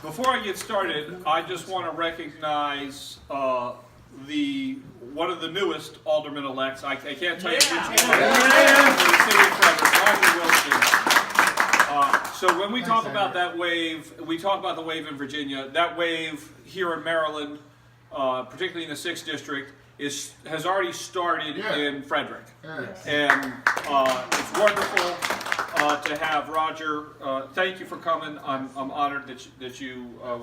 Before I get started, I just want to recognize one of the newest aldermen-elects. I can't tell you which one. For the city of Frederick, Roger Wilson. So when we talk about that wave, we talk about the wave in Virginia. That wave here in Maryland, particularly in the 6th District, has already started in Frederick. And it's wonderful to have Roger. Thank you for coming. I'm honored that you were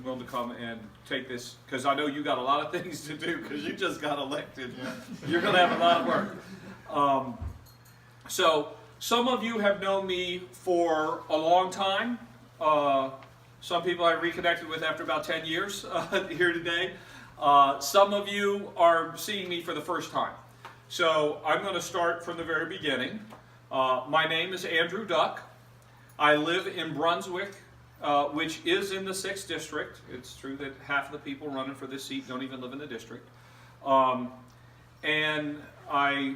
willing to come and take this, because I know you got a lot of things to do because you just got elected. You're going to have a lot of work. So some of you have known me for a long time. Some people I reconnected with after about 10 years here today. Some of you are seeing me for the first time. So I'm going to start from the very beginning. My name is Andrew Duck. I live in Brunswick, which is in the 6th District. It's true that half of the people running for this seat don't even live in the district. And I've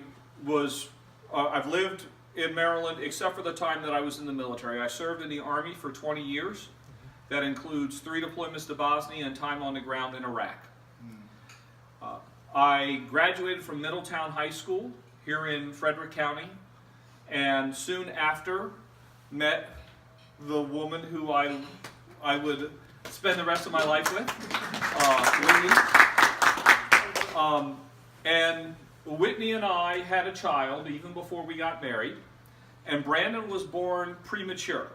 lived in Maryland except for the time that I was in the military. I served in the Army for 20 years. That includes 3 deployments to Bosnia and time on the ground in Iraq. I graduated from Middletown High School here in Frederick County, and soon after met the woman who I would spend the rest of my life with, Whitney. And Whitney and I had a child even before we got married, and Brandon was born premature.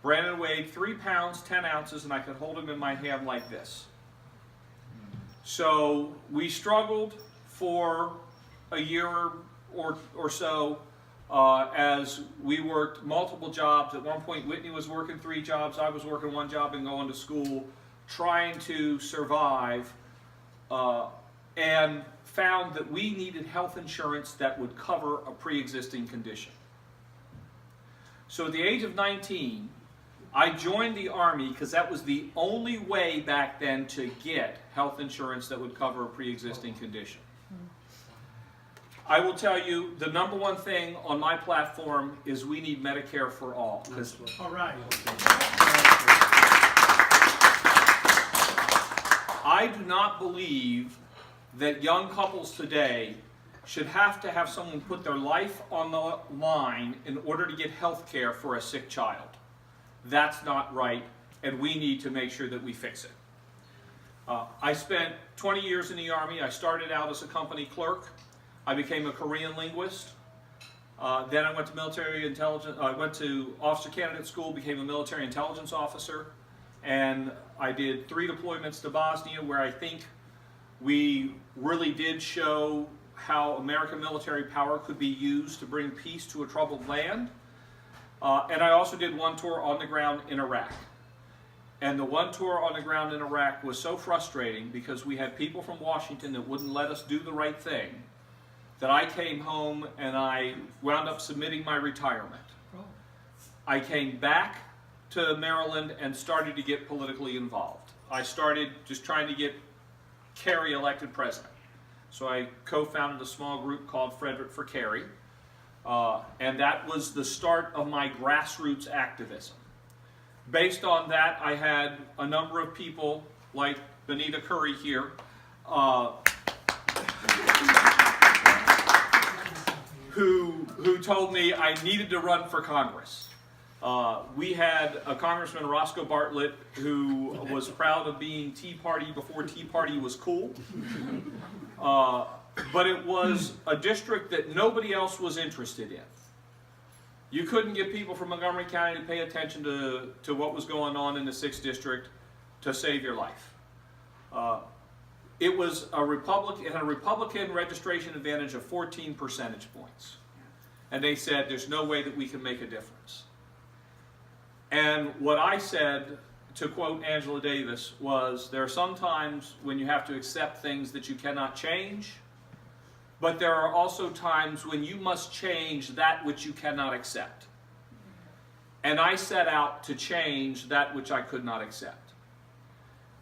Brandon weighed 3 pounds, 10 ounces, and I could hold him in my hand like this. So we struggled for a year or so as we worked multiple jobs. At one point, Whitney was working 3 jobs. I was working 1 job and going to school, trying to survive, and found that we needed health insurance that would cover a pre-existing condition. So at the age of 19, I joined the Army because that was the only way back then to get health insurance that would cover a pre-existing condition. I will tell you, the number one thing on my platform is we need Medicare for all. All right. I do not believe that young couples today should have to have someone put their life on the line in order to get health care for a sick child. That's not right, and we need to make sure that we fix it. I spent 20 years in the Army. I started out as a company clerk. I became a Korean linguist. Then I went to military intelligence. I went to officer candidate school, became a military intelligence officer, and I did 3 deployments to Bosnia, where I think we really did show how American military power could be used to bring peace to a troubled land. And I also did 1 tour on the ground in Iraq. And the 1 tour on the ground in Iraq was so frustrating because we had people from Washington that wouldn't let us do the right thing, that I came home and I wound up submitting my retirement. I came back to Maryland and started to get politically involved. I started just trying to get Kerry elected president. So I co-founded a small group called Frederick for Kerry. And that was the start of my grassroots activism. Based on that, I had a number of people like Benita Curry here who told me I needed to run for Congress. We had a Congressman, Roscoe Bartlett, who was proud of being Tea Party before Tea Party was cool. But it was a district that nobody else was interested in. You couldn't get people from Montgomery County to pay attention to what was going on in the 6th District to save your life. It was a Republican, it had a Republican registration advantage of 14 percentage points. And they said, there's no way that we can make a difference. And what I said, to quote Angela Davis, was there are some times when you have to accept things that you cannot change, but there are also times when you must change that which you cannot accept. And I set out to change that which I could not accept.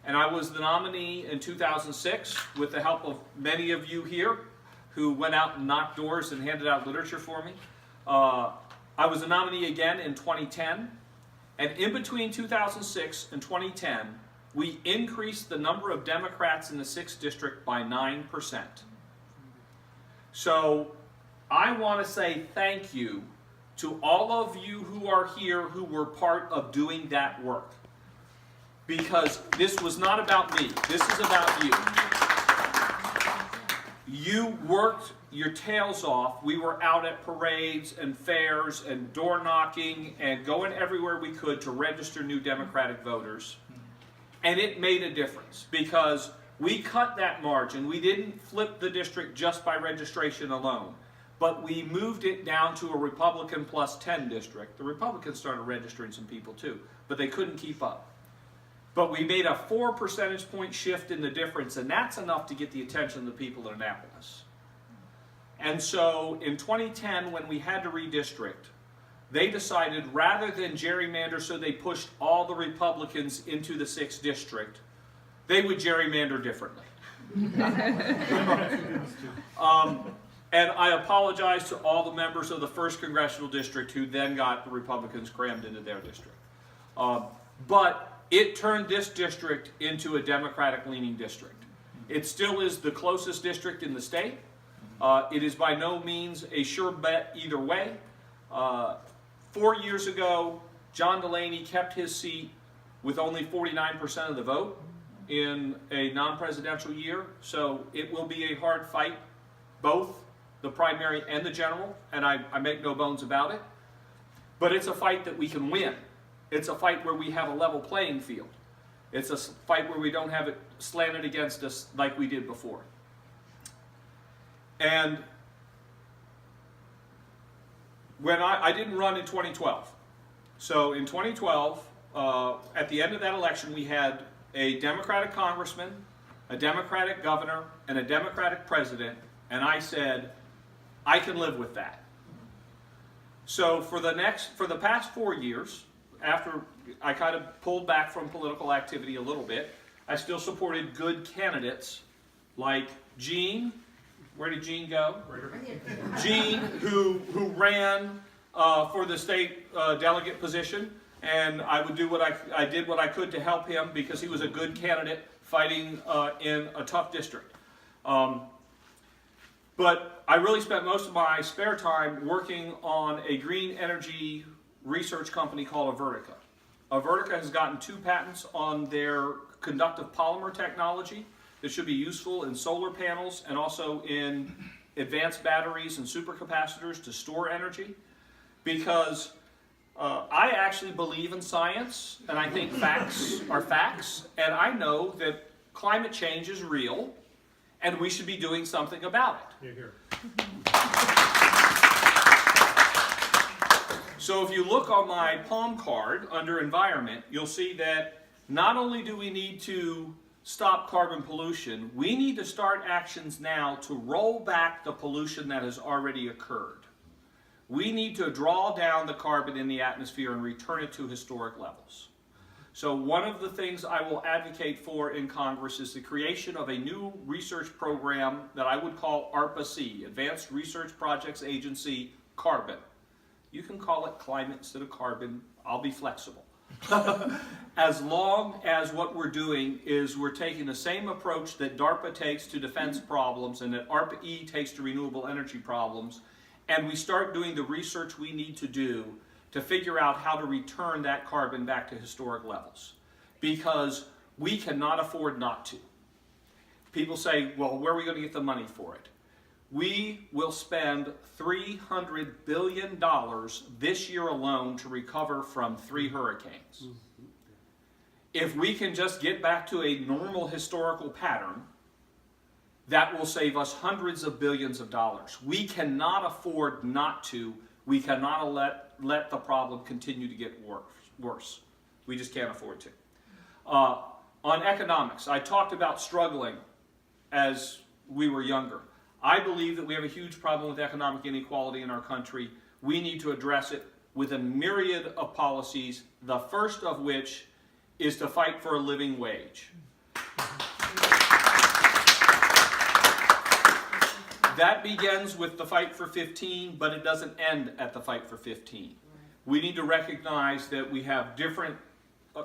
And I was the nominee in 2006 with the help of many of you here who went out and knocked doors and handed out literature for me. I was a nominee again in 2010. And in between 2006 and 2010, we increased the number of Democrats in the 6th district by 9%. So I want to say thank you to all of you who are here who were part of doing that work. Because this was not about me, this is about you. You worked your tails off. We were out at parades and fairs and door knocking and going everywhere we could to register new Democratic voters. And it made a difference because we cut that margin. We didn't flip the district just by registration alone, but we moved it down to a Republican plus 10 district. The Republicans started registering some people too, but they couldn't keep up. But we made a 4 percentage point shift in the difference, and that's enough to get the attention of the people of Annapolis. And so in 2010, when we had to redistrict, they decided rather than gerrymander so they pushed all the Republicans into the 6th district, they would gerrymander differently. And I apologize to all the members of the 1st Congressional District who then got the Republicans crammed into their district. But it turned this district into a Democratic-leaning district. It still is the closest district in the state. It is by no means a sure bet either way. 4 years ago, John Delaney kept his seat with only 49% of the vote in a non-presidential year, so it will be a hard fight, both the primary and the general, and I make no bones about it. But it's a fight that we can win. It's a fight where we have a level playing field. It's a fight where we don't have it slanted against us like we did before. And when I didn't run in 2012. So in 2012, at the end of that election, we had a Democratic congressman, a Democratic governor, and a Democratic president, and I said, I can live with that. So for the past 4 years, after I kind of pulled back from political activity a little bit, I still supported good candidates like Gene. Where did Gene go? Gene, who ran for the state delegate position, and I did what I could to help him because he was a good candidate fighting in a tough district. But I really spent most of my spare time working on a green energy research company called Avertica. Avertica has gotten 2 patents on their conductive polymer technology that should be useful in solar panels and also in advanced batteries and supercapacitors to store energy. Because I actually believe in science, and I think facts are facts, and I know that climate change is real, and we should be doing something about it. Here, here. So if you look on my palm card under environment, you'll see that not only do we need to stop carbon pollution, we need to start actions now to roll back the pollution that has already occurred. We need to draw down the carbon in the atmosphere and return it to historic levels. So one of the things I will advocate for in Congress is the creation of a new research program that I would call ARPA-C, Advanced Research Projects Agency Carbon. You can call it climate instead of carbon. I'll be flexible. As long as what we're doing is we're taking the same approach that DARPA takes to defense problems and that ARPA-E takes to renewable energy problems, and we start doing the research we need to do to figure out how to return that carbon back to historic levels. Because we cannot afford not to. People say, well, where are we going to get the money for it? We will spend $300 billion this year alone to recover from 3 hurricanes. If we can just get back to a normal historical pattern, that will save us hundreds of billions of dollars. We cannot afford not to. We cannot let the problem continue to get worse. We just can't afford to. On economics, I talked about struggling as we were younger. I believe that we have a huge problem with economic inequality in our country. We need to address it with a myriad of policies, the first of which is to fight for a living wage. That begins with the Fight for 15, but it doesn't end at the Fight for 15. We need to recognize that we have different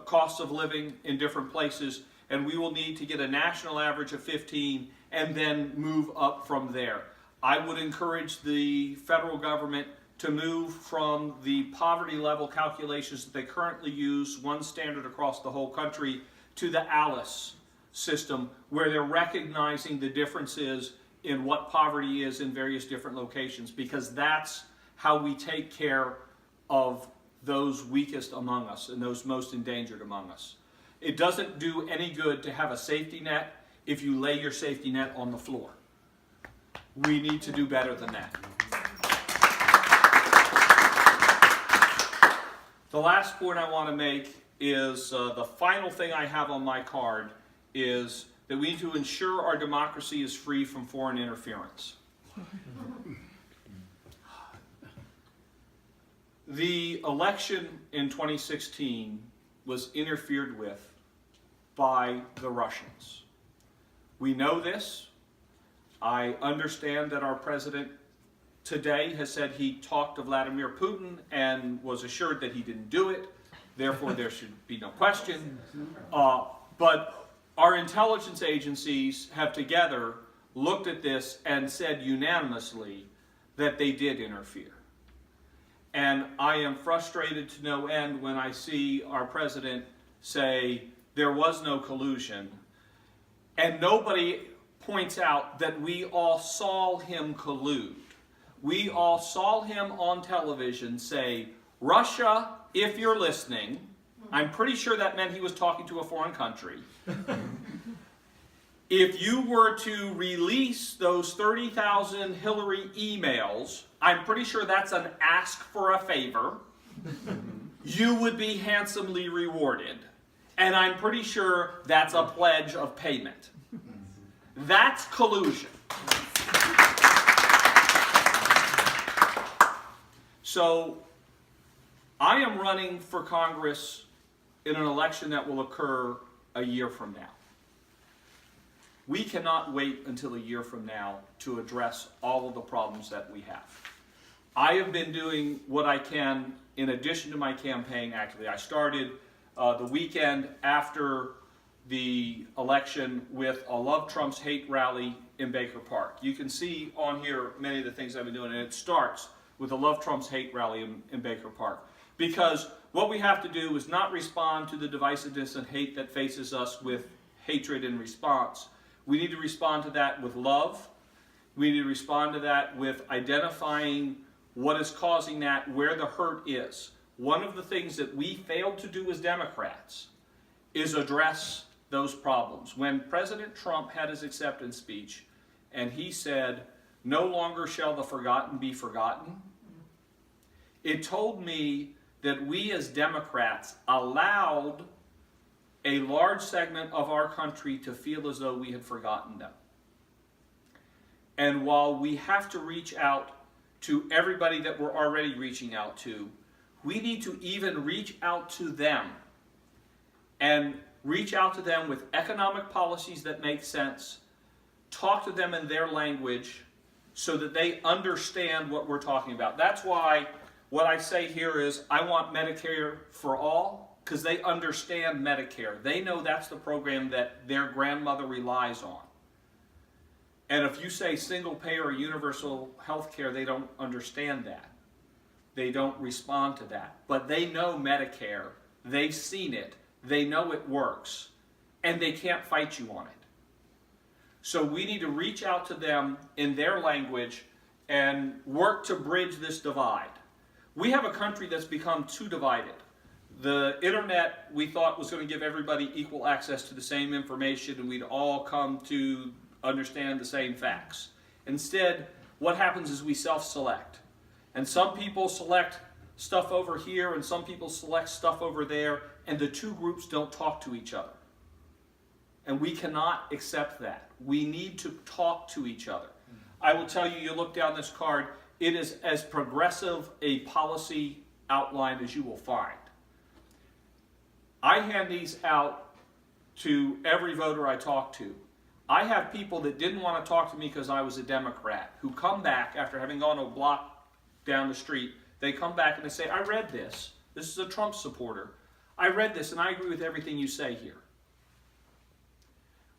costs of living in different places, and we will need to get a national average of 15 and then move up from there. I would encourage the federal government to move from the poverty level calculations that they currently use, one standard across the whole country, to the ALICE system, where they're recognizing the differences in what poverty is in various different locations, because that's how we take care of those weakest among us and those most endangered among us. It doesn't do any good to have a safety net if you lay your safety net on the floor. We need to do better than that. The last point I want to make is the final thing I have on my card is that we need to ensure our democracy is free from foreign interference. The election in 2016 was interfered with by the Russians. We know this. I understand that our president today has said he talked to Vladimir Putin and was assured that he didn't do it. Therefore, there should be no question. But our intelligence agencies have together looked at this and said unanimously that they did interfere. And I am frustrated to no end when I see our president say there was no collusion, and nobody points out that we all saw him collude. We all saw him on television say, Russia, if you're listening, I'm pretty sure that meant he was talking to a foreign country. If you were to release those 30,000 Hillary emails, I'm pretty sure that's an ask for a favor. You would be handsomely rewarded. And I'm pretty sure that's a pledge of payment. That's collusion. So, I am running for Congress in an election that will occur a year from now. We cannot wait until a year from now to address all of the problems that we have. I have been doing what I can in addition to my campaign, actually. I started the weekend after the election with a Love Trump's Hate rally in Baker Park. You can see on here many of the things I've been doing, and it starts with a Love Trump's Hate rally in Baker Park. Because what we have to do is not respond to the divisiveness and hate that faces us with hatred in response. We need to respond to that with love. We need to respond to that with identifying what is causing that, where the hurt is. One of the things that we failed to do as Democrats is address those problems. When President Trump had his acceptance speech and he said, "No longer shall the forgotten be forgotten," it told me that we as Democrats allowed a large segment of our country to feel as though we had forgotten them. And while we have to reach out to everybody that we're already reaching out to, we need to even reach out to them and reach out to them with economic policies that make sense, talk to them in their language so that they understand what we're talking about. That's why what I say here is I want Medicare for all, because they understand Medicare. They know that's the program that their grandmother relies on. And if you say single payer or universal health care, they don't understand that. They don't respond to that. But they know Medicare. They've seen it. They know it works. And they can't fight you on it. So we need to reach out to them in their language and work to bridge this divide. We have a country that's become too divided. The internet, we thought, was going to give everybody equal access to the same information and we'd all come to understand the same facts. Instead, what happens is we self-select. And some people select stuff over here and some people select stuff over there, and the two groups don't talk to each other. And we cannot accept that. We need to talk to each other. I will tell you, you look down this card, it is as progressive a policy outline as you will find. I hand these out to every voter I talk to. I have people that didn't want to talk to me because I was a Democrat who come back after having gone a block down the street They come back and they say, I read this. This is a Trump supporter. I read this and I agree with everything you say here.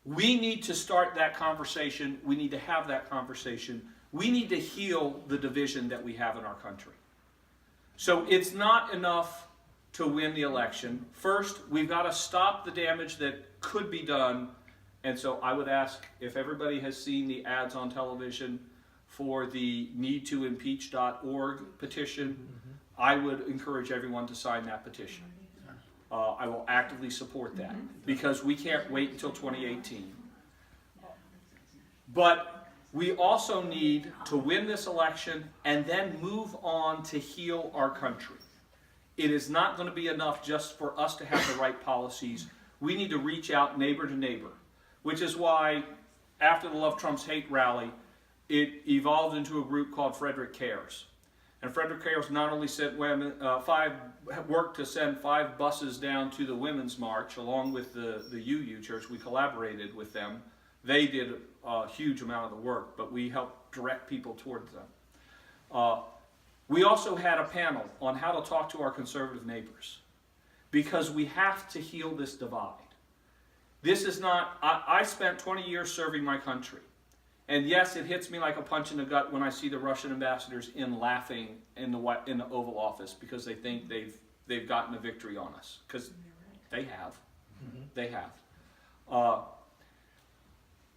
We need to start that conversation. We need to have that conversation. We need to heal the division that we have in our country. So it's not enough to win the election. First, we've got to stop the damage that could be done. And so I would ask if everybody has seen the ads on television for the needtoimpeach.org petition, I would encourage everyone to sign that petition. I will actively support that because we can't wait until 2018. But we also need to win this election and then move on to heal our country. It is not going to be enough just for us to have the right policies. We need to reach out neighbor to neighbor, which is why after the Love Trump's Hate rally, it evolved into a group called Frederick Cares. And Frederick Cares not only sent women, worked to send 5 buses down to the Women's March, along with the UU Church. We collaborated with them. They did a huge amount of the work, but we helped direct people towards them. We also had a panel on how to talk to our conservative neighbors, because we have to heal this divide. This is not, I spent 20 years serving my country. And yes, it hits me like a punch in the gut when I see the Russian ambassadors laughing in the Oval Office because they think they've gotten a victory on us, because they have. They have.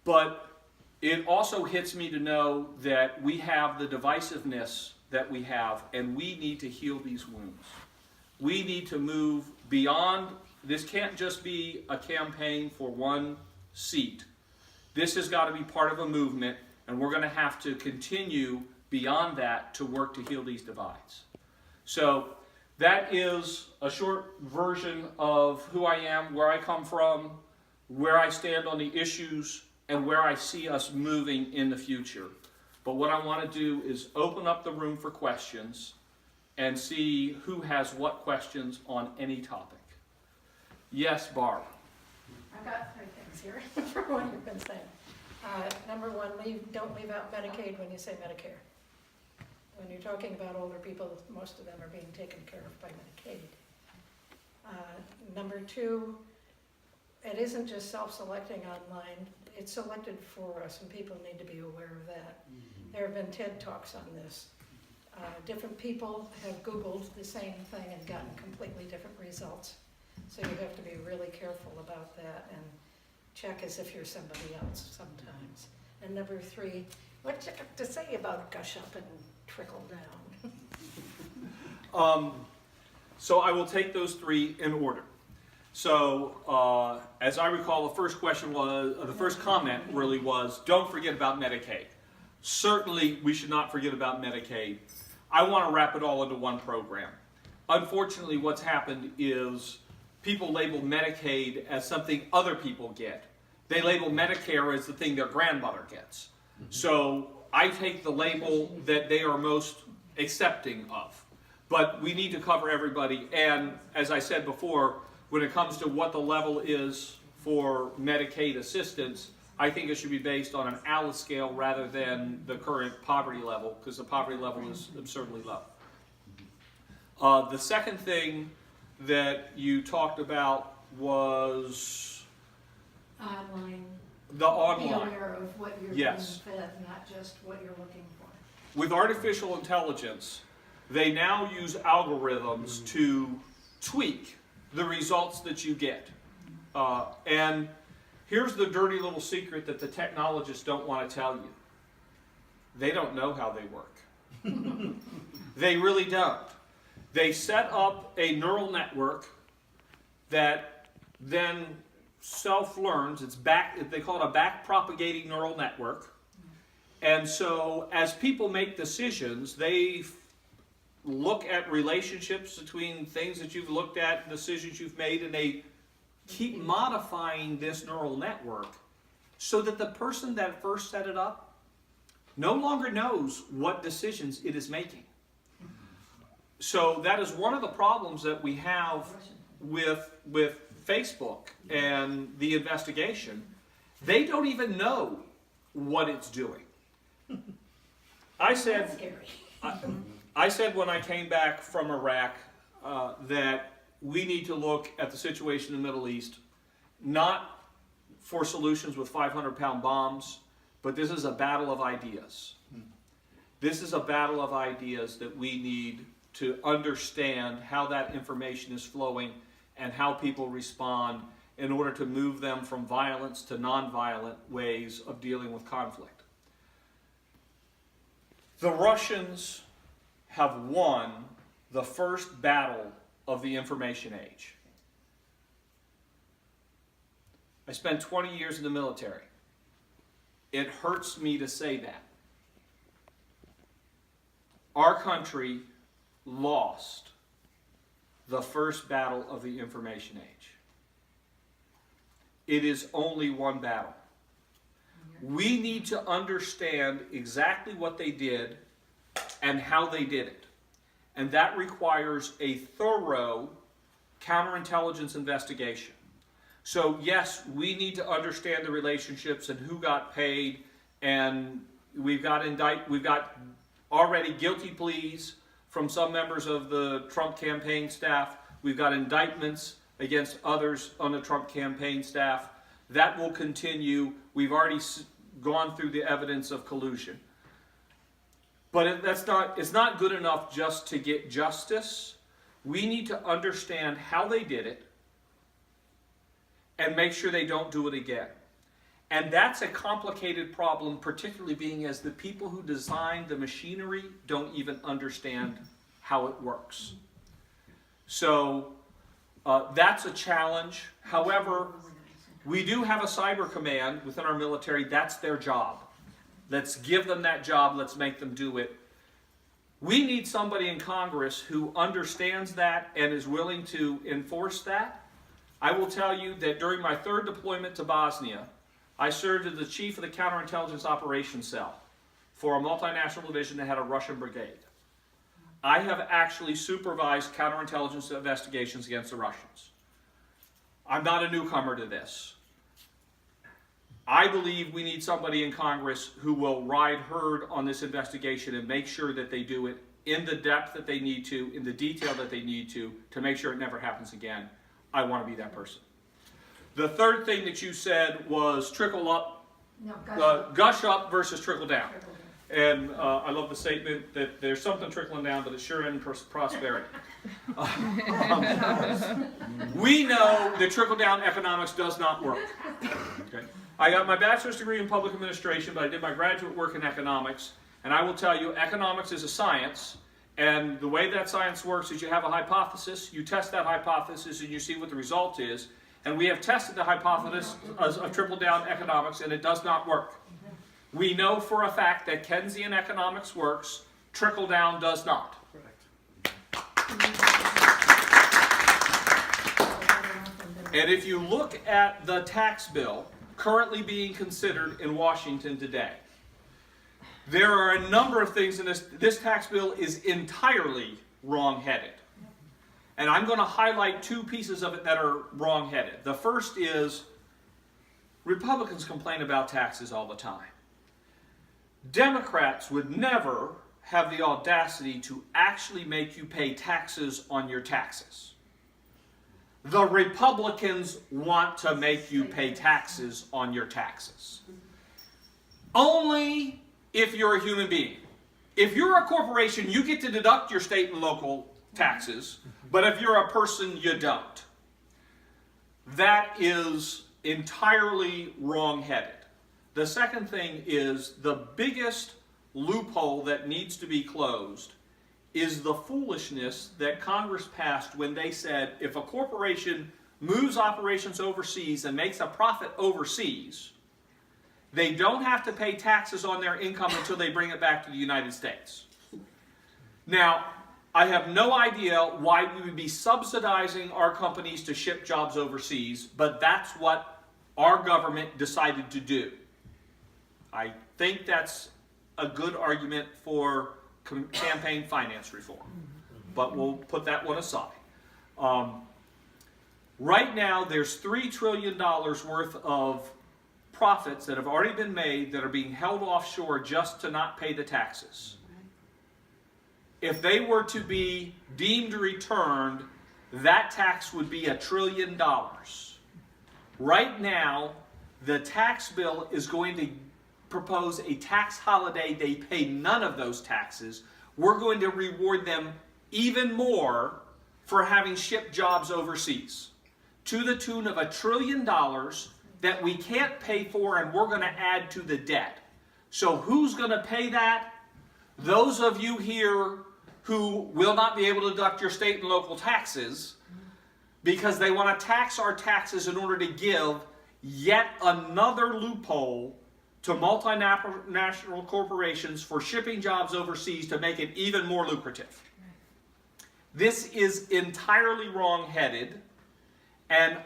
But it also hits me to know that we have the divisiveness that we have, and we need to heal these wounds. We need to move beyond. This can't just be a campaign for one seat. This has got to be part of a movement, and we're going to have to continue beyond that to work to heal these divides. So that is a short version of who I am, where I come from, where I stand on the issues, and where I see us moving in the future. But what I want to do is open up the room for questions and see who has what questions on any topic. Yes, Barb. I've got 3 things here for what you've been saying. Number one, don't leave out Medicaid when you say Medicare. When you're talking about older people, most of them are being taken care of by Medicaid. Number 2, it isn't just self-selecting online. It's selected for us, and people need to be aware of that. There have been TED Talks on this. Different people have Googled the same thing and gotten completely different results. So you have to be really careful about that and check as if you're somebody else sometimes. And number 3, what you have to say about gush up and trickle down? So I will take those 3 in order. So as I recall, the first question was, the first comment really was, don't forget about Medicaid. Certainly we should not forget about Medicaid. I want to wrap it all into one program. Unfortunately, what's happened is people label Medicaid as something other people get. They label Medicare as the thing their grandmother gets. So I take the label that they are most accepting of. But we need to cover everybody. And as I said before, when it comes to what the level is for Medicaid assistance, I think it should be based on an ALICE scale rather than the current poverty level, because the poverty level is absurdly low. The second thing that you talked about was Online. the online. Be aware of what you're being fed, not just what you're looking for. With artificial intelligence, they now use algorithms to tweak the results that you get. And here's the dirty little secret that the technologists don't want to tell you. They don't know how they work. They really don't. They set up a neural network that then self-learns. They call it a back-propagating neural network. And so as people make decisions, they look at relationships between things that you've looked at, decisions you've made, and they keep modifying this neural network so that the person that first set it up no longer knows what decisions it is making. So that is one of the problems that we have with Facebook and the investigation. They don't even know what it's doing. I said, That's scary. I said when I came back from Iraq that we need to look at the situation in the Middle East, not for solutions with 500-pound bombs, but this is a battle of ideas. This is a battle of ideas that we need to understand how that information is flowing and how people respond in order to move them from violence to nonviolent ways of dealing with conflict. The Russians have won the first battle of the information age. I spent 20 years in the military. It hurts me to say that. Our country lost the first battle of the information age. It is only one battle. We need to understand exactly what they did and how they did it. And that requires a thorough counterintelligence investigation. So yes, we need to understand the relationships and who got paid, and we've got already guilty pleas from some members of the Trump campaign staff. We've got indictments against others on the Trump campaign staff. That will continue. We've already gone through the evidence of collusion. But it's not good enough just to get justice. We need to understand how they did it and make sure they don't do it again. And that's a complicated problem, particularly being as the people who designed the machinery don't even understand how it works. So that's a challenge. However, we do have a cyber command within our military. That's their job. Let's give them that job. Let's make them do it. We need somebody in Congress who understands that and is willing to enforce that. I will tell you that during my third deployment to Bosnia, I served as the chief of the counterintelligence operations cell for a multinational division that had a Russian brigade. I have actually supervised counterintelligence investigations against the Russians. I'm not a newcomer to this. I believe we need somebody in Congress who will ride herd on this investigation and make sure that they do it in the depth that they need to, in the detail that they need to make sure it never happens again. I want to be that person. The third thing that you said was trickle up, gush up versus trickle down. And I love the statement that there's something trickling down, but it sure isn't prosperity. We know that trickle-down economics does not work. Okay? I got my bachelor's degree in public administration, but I did my graduate work in economics. And I will tell you, economics is a science. And the way that science works is you have a hypothesis, you test that hypothesis, and you see what the result is. And we have tested the hypothesis of trickle-down economics, and it does not work. We know for a fact that Keynesian economics works, trickle-down does not. And if you look at the tax bill currently being considered in Washington today, there are a number of things in this tax bill is entirely wrong-headed. And I'm going to highlight two pieces of it that are wrong-headed. The first is Republicans complain about taxes all the time. Democrats would never have the audacity to actually make you pay taxes on your taxes. The Republicans want to make you pay taxes on your taxes. Only if you're a human being. If you're a corporation, you get to deduct your state and local taxes, but if you're a person, you don't. That is entirely wrong-headed. The second thing is the biggest loophole that needs to be closed is the foolishness that Congress passed when they said if a corporation moves operations overseas and makes a profit overseas, they don't have to pay taxes on their income until they bring it back to the United States. Now, I have no idea why we would be subsidizing our companies to ship jobs overseas, but that's what our government decided to do. I think that's a good argument for campaign finance reform, but we'll put that one aside. Right now, there's $3 trillion worth of profits that have already been made that are being held offshore just to not pay the taxes. if they were to be deemed returned, that tax would be $1 trillion. Right now, the tax bill is going to propose a tax holiday. They pay none of those taxes. We're going to reward them even more for having shipped jobs overseas, to the tune of $1 trillion that we can't pay for, and we're going to add to the debt. So who's going to pay that? Those of you here who will not be able to deduct your state and local taxes because they want to tax our taxes in order to give yet another loophole to multinational corporations for shipping jobs overseas to make it even more lucrative. This is entirely wrong-headed, and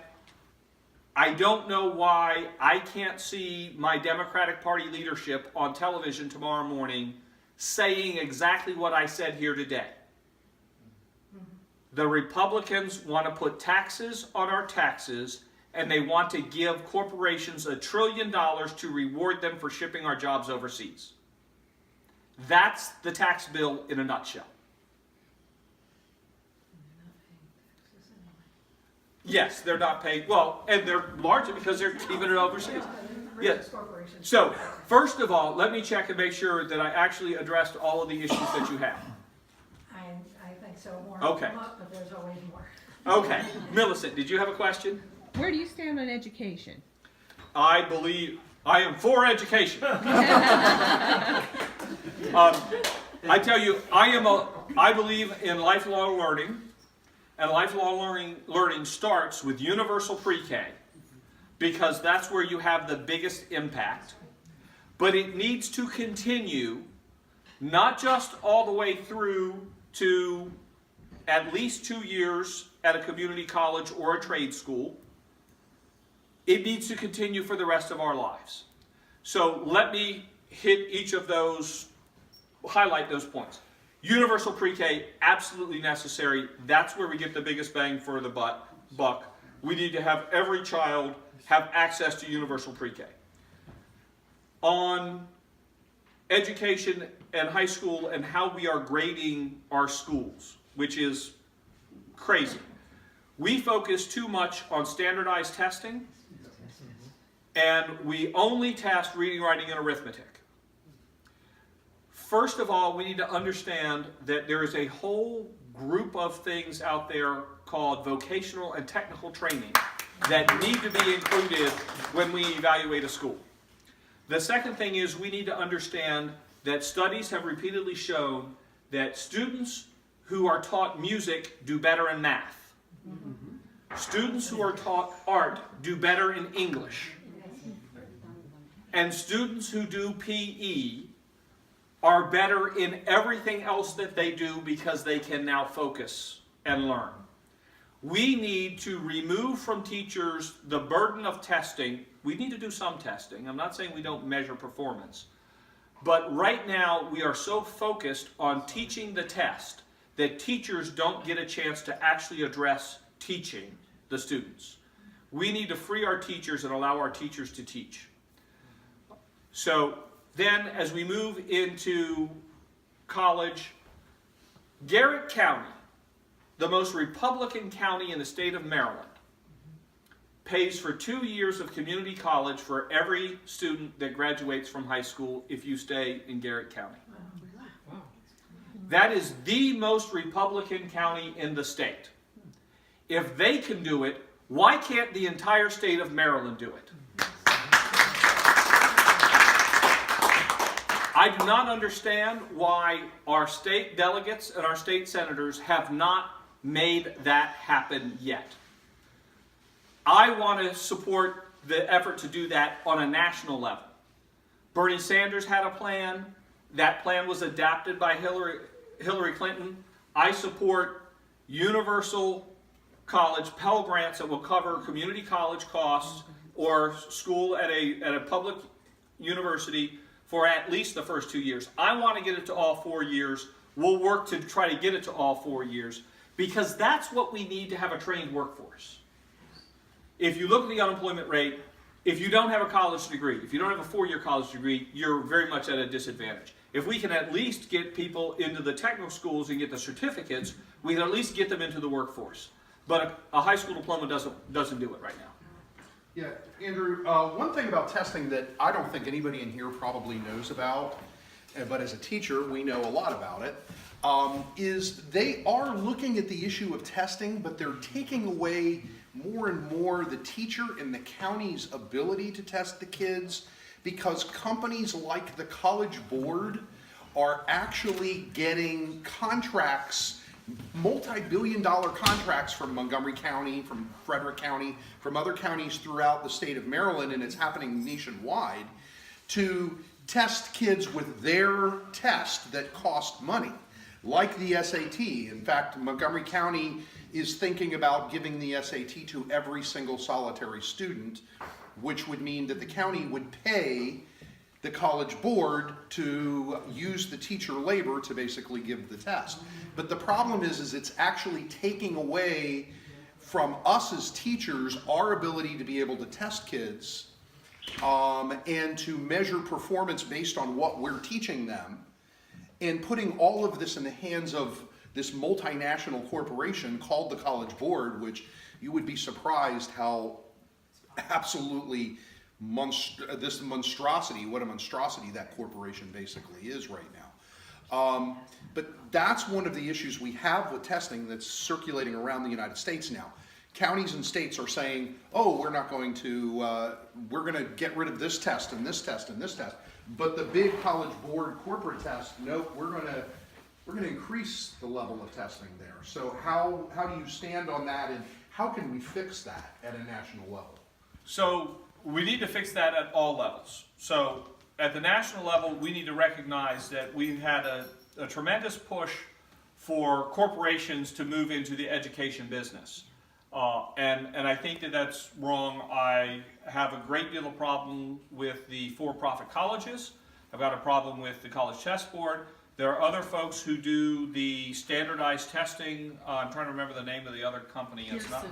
I don't know why I can't see my Democratic Party leadership on television tomorrow morning saying exactly what I said here today. The Republicans want to put taxes on our taxes, and they want to give corporations $1 trillion to reward them for shipping our jobs overseas. That's the tax bill in a nutshell. Yes, they're not paying, well, and they're largely because they're keeping it overseas. Yes. So, first of all, let me check and make sure that I actually addressed all of the issues that you have. I think so. More Okay. come up, but there's always more. Okay. Millicent, did you have a question? Where do you stand on education? I believe I am for education. I tell you, I believe in lifelong learning, and lifelong learning starts with universal pre-K, because that's where you have the biggest impact. But it needs to continue, not just all the way through to at least 2 years at a community college or a trade school. It needs to continue for the rest of our lives. So let me hit each of those, highlight those points. Universal pre-K, absolutely necessary. That's where we get the biggest bang for the buck. We need to have every child have access to universal pre-K. On education and high school and how we are grading our schools, which is crazy. We focus too much on standardized testing, and we only test reading, writing, and arithmetic. First of all, we need to understand that there is a whole group of things out there called vocational and technical training that need to be included when we evaluate a school. The second thing is we need to understand that studies have repeatedly shown that students who are taught music do better in math. Students who are taught art do better in English. And students who do PE are better in everything else that they do because they can now focus and learn. We need to remove from teachers the burden of testing. We need to do some testing. I'm not saying we don't measure performance. But right now, we are so focused on teaching the test that teachers don't get a chance to actually address teaching the students. We need to free our teachers and allow our teachers to teach. So then, as we move into college, Garrett County, the most Republican county in the state of Maryland, pays for 2 years of community college for every student that graduates from high school if you stay in Garrett County. That is the most Republican county in the state. If they can do it, why can't the entire state of Maryland do it? I do not understand why our state delegates and our state senators have not made that happen yet. I want to support the effort to do that on a national level. Bernie Sanders had a plan. That plan was adopted by Hillary Clinton. I support universal college Pell Grants that will cover community college costs or school at a public university for at least the first 2 years. I want to get it to all 4 years. We'll work to try to get it to all 4 years because that's what we need to have a trained workforce. If you look at the unemployment rate, if you don't have a college degree, if you don't have a 4-year college degree, you're very much at a disadvantage. If we can at least get people into the technical schools and get the certificates, we can at least get them into the workforce. But a high school diploma doesn't do it right now. Yeah, Andrew, one thing about testing that I don't think anybody in here probably knows about, but as a teacher, we know a lot about it, is they are looking at the issue of testing, but they're taking away more and more the teacher and the county's ability to test the kids, because companies like the College Board are actually getting contracts, multi-billion-dollar contracts from Montgomery County, from Frederick County, from other counties throughout the state of Maryland, and it's happening nationwide, to test kids with their test that cost money, like the SAT. In fact, Montgomery County is thinking about giving the SAT to every single solitary student, which would mean that the county would pay the College Board to use the teacher labor to basically give the test. But the problem is it's actually taking away from us as teachers our ability to be able to test kids and to measure performance based on what we're teaching them, and putting all of this in the hands of this multinational corporation called the College Board, which you would be surprised how absolutely this monstrosity, what a monstrosity that corporation basically is right now. But that's one of the issues we have with testing that's circulating around the United States now. Counties and states are saying, oh, we're going to get rid of this test and this test and this test. But the big College Board corporate test, nope, we're going to increase the level of testing there. So how do you stand on that, and how can we fix that at a national level? So we need to fix that at all levels. So at the national level, we need to recognize that we've had a tremendous push for corporations to move into the education business. And I think that that's wrong. I have a great deal of problem with the for-profit colleges. I've got a problem with the College Test Board. There are other folks who do the standardized testing. I'm trying to remember the name of the other company. It's not,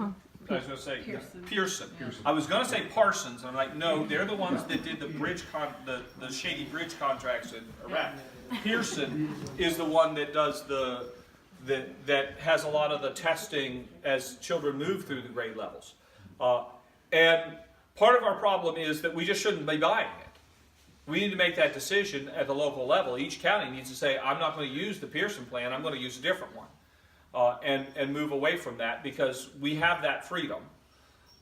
I was going to say Pearson. I was going to say Parsons. I'm like, no, they're the ones that did the the shady bridge contracts in Iraq. Pearson is the one that does that has a lot of the testing as children move through the grade levels. And part of our problem is that we just shouldn't be buying it. We need to make that decision at the local level. Each county needs to say, I'm not going to use the Pearson plan, I'm going to use a different one. And move away from that, because we have that freedom.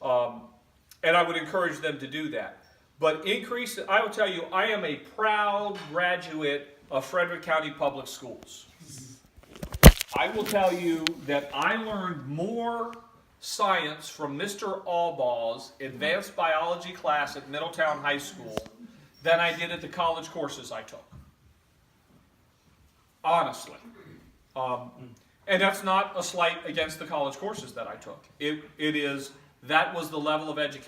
And I would encourage them to do that. But I will tell you, I am a proud graduate of Frederick County Public Schools. I will tell you that I learned more science from Mr. Allball's advanced biology class at Middletown High School than I did at the college courses I took. Honestly. And that's not a slight against the college courses that I took. That was the level of education